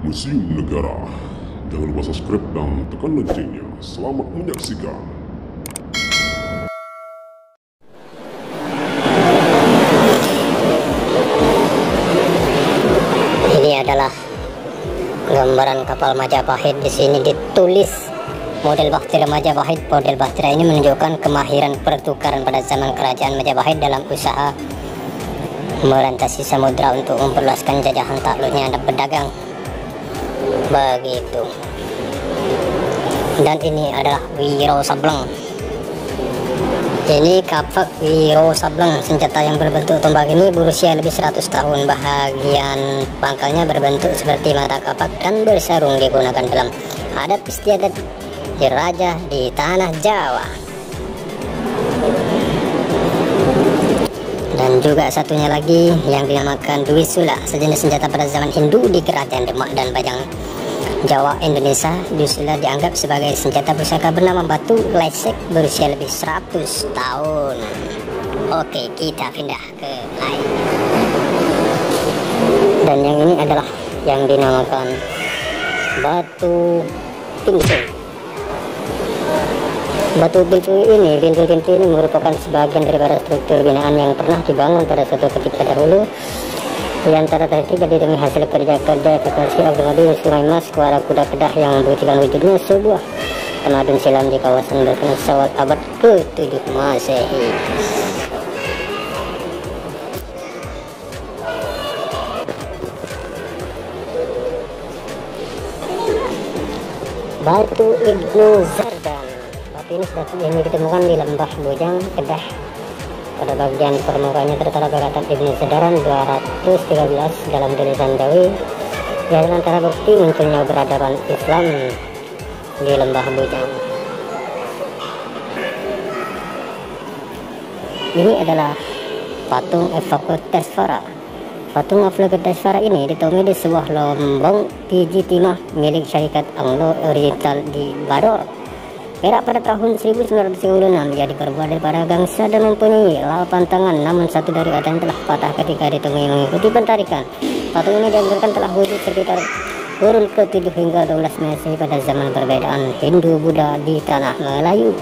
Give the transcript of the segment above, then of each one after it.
Museum Negara. Jangan lupa subscribe dan tekan loncengnya. Selamat menyaksikan. Ini adalah gambaran kapal Majapahit. Di sini ditulis model bahtera Majapahit. Model bahtera ini menunjukkan kemahiran pertukaran pada zaman kerajaan Majapahit dalam usaha melintasi samudra untuk memperluaskan jajahan takluknya dan berdagang. Begitu. Dan ini adalah Wiro Sableng. Ini kapak Wiro Sableng. Senjata yang berbentuk tombak ini berusia lebih 100 tahun. Bahagian pangkalnya berbentuk seperti mata kapak dan bersarung, digunakan dalam adat istiadat raja di tanah Jawa. Dan juga satunya lagi yang dinamakan Duisula, sejenis senjata pada zaman Hindu di kerajaan Demak dan Bajang, Jawa, Indonesia. Duisula dianggap sebagai senjata pusaka bernama batu lesek berusia lebih 100 tahun. Oke, kita pindah ke lain. Dan yang ini adalah yang dinamakan batu pintu. Batu pintu ini, pintu-pintu ini merupakan sebagian daripada struktur binaan yang pernah dibangun pada suatu ketika dahulu. Di antara tertiga demi hasil kerja-kerja evakuasi Abdul Qadir Sungai Mas Kuala Kuda Kedah yang membuktikan wujudnya sebuah tamadun silam di kawasan berkenaan Sawat abad ke-7 Masehi. Batu Ibnu Zardan. Batu ini ditemukan di Lembah Bojang, Kedah. Pada bagian permukaannya tertera perkataan Ibnu Zardan 213 dalam tulisan Jawi, yang antara bukti munculnya peradaban Islam di Lembah Bojang. Ini adalah patung Evokotesvara. Patung Evokotesvara ini ditemui di sebuah lombong biji timah milik syarikat Anglo Oriental di Bador, Perak pada tahun 1936. Ia diperbuat dari para gangsa dan mempunyai 8 tangan, namun satu dari badan telah patah ketika ditemui mengikuti pentarikan. Patung ini dianggapkan telah wujud sekitar kurun ke-7 hingga 12 Masehi pada zaman perbedaan Hindu-Buddha di tanah Melayu.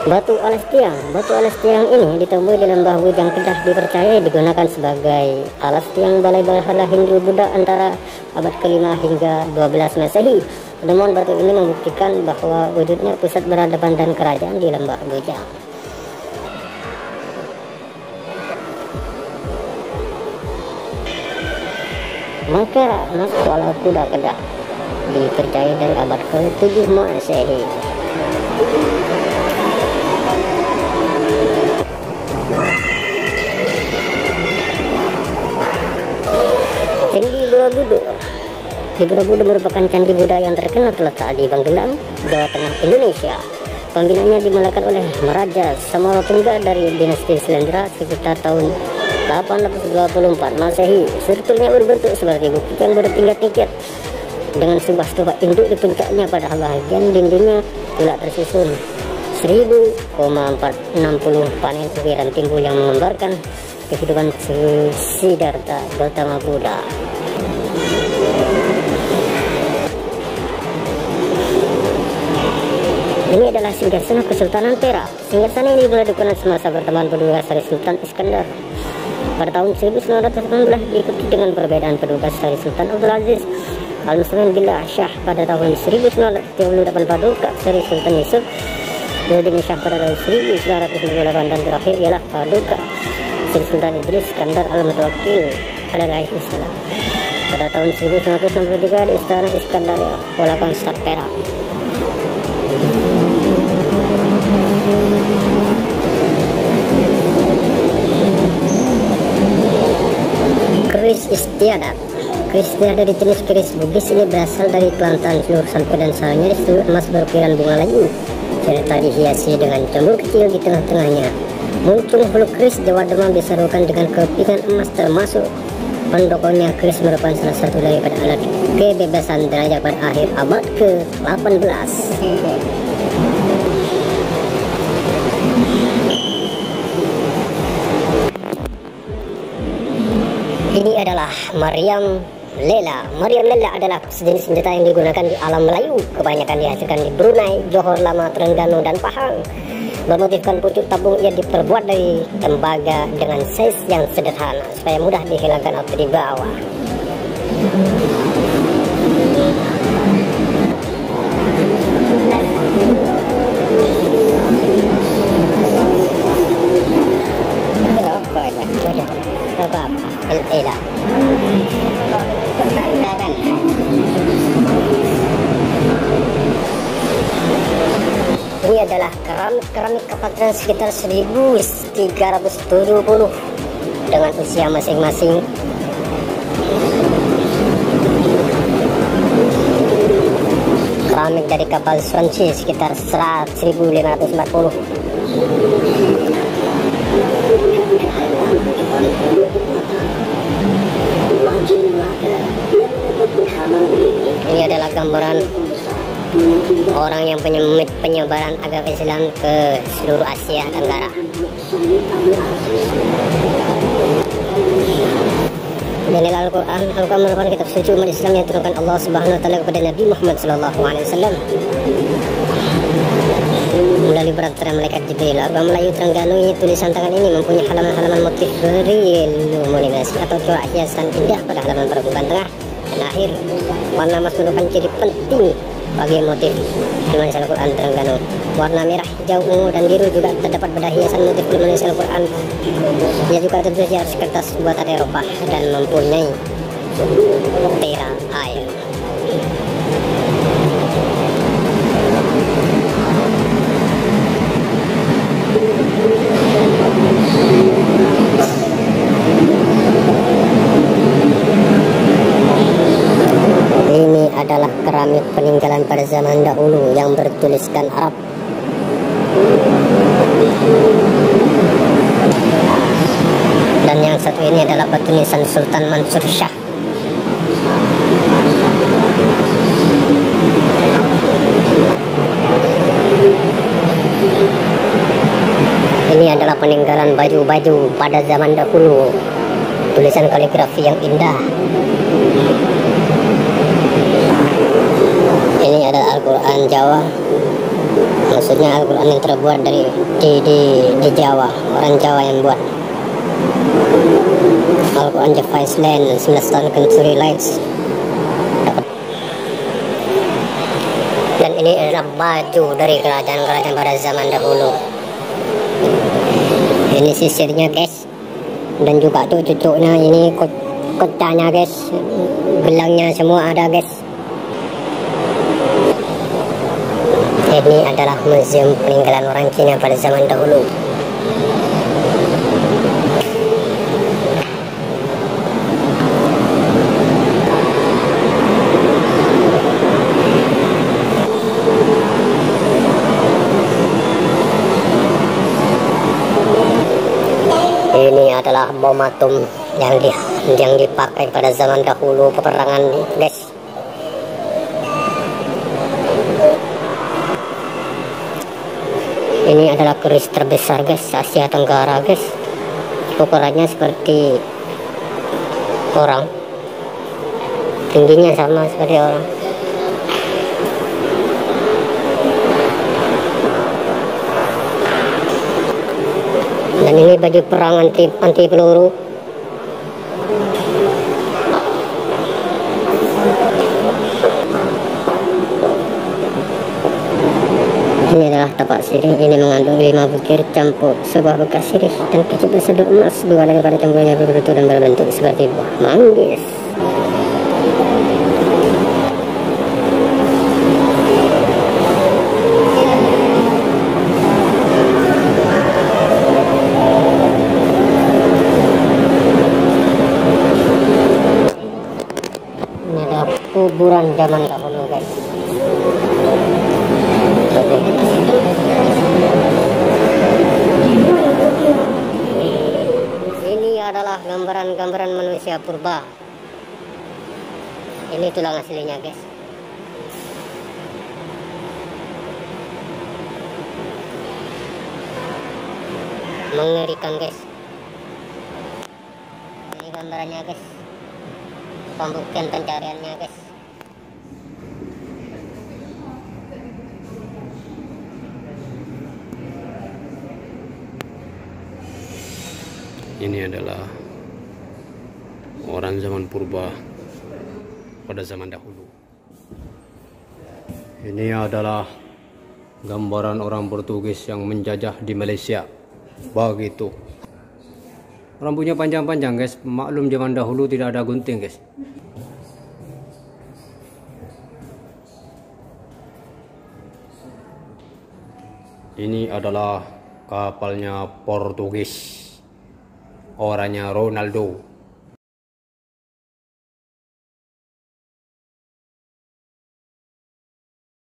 Batu alas tiang. Batu alas tiang ini ditemui di Lembah Bojang, Kedah, dipercaya digunakan sebagai alas tiang balai berhala Hindu-Buddha antara abad ke-5 hingga 12 Masehi. Penemuan batu ini membuktikan bahwa wujudnya pusat peradaban dan kerajaan di Lembah Bojang. Maka Mas Kuala Kuda Kedah dipercaya dari abad ke-7 Masehi. Candi Borobudur. Di Borobudur merupakan candi Buddha yang terkenal terletak di Banggelang, Jawa Tengah, Indonesia. Pembinaannya dimulakan oleh Maharaja Samarotungga dari dinasti Selendra sekitar tahun 824 Masehi. Strukturnya berbentuk seperti bukit yang bertingkat-tingkat dengan sebuah stupa induk di puncaknya. Pada bagian dindingnya pula tersusun 1060 panel ukiran timbul yang menggambarkan kehidupan Siddhartha Gautama Buddha. Ini adalah singgasana Kesultanan Perak. Singgasana ini mulai digunakan semasa pertemuan peduka Sari Sultan Iskandar pada tahun 1918, diikuti dengan perbedaan peduka Sari Sultan Abdul Aziz Al-Muslimin Billah Shah pada tahun 1938, paduka Sari Sultan Yusuf Nurdin Shah pada tahun 1998, dan terakhir ialah paduka Sri Sultan Idris Iskandar Al-Mutawakkil alaihi salam pada tahun 1963 di Istana Iskandaria, Kuala Kangsar, Perak. Keris Istiadat. Keris Istiadat dari jenis keris Bugis ini berasal dari Kelantan. Seluruh sampai dan salahnya disebut emas berukiran bunga layu, serta dihiasi dengan jamur kecil di tengah-tengahnya. Muncul hulu keris Jawa Demam diserukan dengan kepingan emas, termasuk pendokonya. Keris merupakan salah satu daripada alat kebebasan derajat pada akhir abad ke-18. Ini adalah Maryam Lela. Maryam Lela adalah sejenis senjata yang digunakan di alam Melayu. Kebanyakan dihasilkan di Brunei, Johor, Lama, Terengganu, dan Pahang. Bermotifkan pucuk tabung, ia diperbuat dari tembaga dengan size yang sederhana supaya mudah dihilangkan atau dibawa. Ini adalah keramik kapal trans sekitar 1370 dengan usia masing-masing. Keramik dari kapal Swansea sekitar 1540. Ini adalah gambaran orang yang penyebaran agama Islam ke seluruh Asia Tenggara. Inilah Al-Quran. Al-Quran merupakan kitab suci umat Islam yang diturunkan Allah Subhanahu wa taala kepada Nabi Muhammad sallallahu alaihi wasallam melalui perantara malaikat Jibril. Al-Quran Melayu Terengganu, tulisan tangan ini mempunyai halaman-halaman motif berliluminasi atau corak hiasan indah pada halaman permukaan tengah dan akhir. Warna emas merupakan ciri penting bagi motif menulis Al-Quran Terengganu. Warna merah, hijau, ungu, dan biru juga terdapat pada hiasan motif menulis Al-Quran. Ia juga tertulis di atas kertas buatan Eropa dan mempunyai tera air. Ini adalah keramik peninggalan pada zaman dahulu yang bertuliskan Arab. Dan yang satu ini adalah batu nisan Sultan Mansur Shah. Ini adalah peninggalan baju-baju pada zaman dahulu. Tulisan kaligrafi yang indah. Ini adalah Al-Quran Jawa. Maksudnya Al-Quran yang terbuat dari di Jawa, orang Jawa yang buat. Al-Quran Java Island 19 tahun Century Lights. Dan ini adalah baju dari kerajaan-kerajaan pada zaman dahulu. Ini sisirnya guys. Dan juga tuh cucuknya, ini kotanya guys. Gelangnya semua ada guys. Ini adalah museum peninggalan orang Cina pada zaman dahulu. Ini adalah bom atom yang dipakai pada zaman dahulu peperangan, guys. Ini adalah keris terbesar guys, Asia Tenggara guys. Ukurannya seperti orang, tingginya sama seperti orang. Dan ini baju perang anti peluru. Ini adalah tapak sirih. Ini mengandung 5 butir campur sebuah bekas sirih dan kecil bersedur emas. Dua daripada campurnya berbentuk dan berbentuk seperti buah manggis. Ini adalah kuburan zaman dahulu guys. Ini adalah gambaran-gambaran manusia purba. Ini tulang aslinya guys. Mengerikan guys. Ini gambar gambarannya guys, pembuktian pencariannya guys. Ini adalah orang zaman purba pada zaman dahulu. Ini adalah gambaran orang Portugis yang menjajah di Malaysia. Begitu. Rambutnya panjang-panjang guys. Maklum zaman dahulu tidak ada gunting guys. Ini adalah kapalnya Portugis. Orangnya Ronaldo.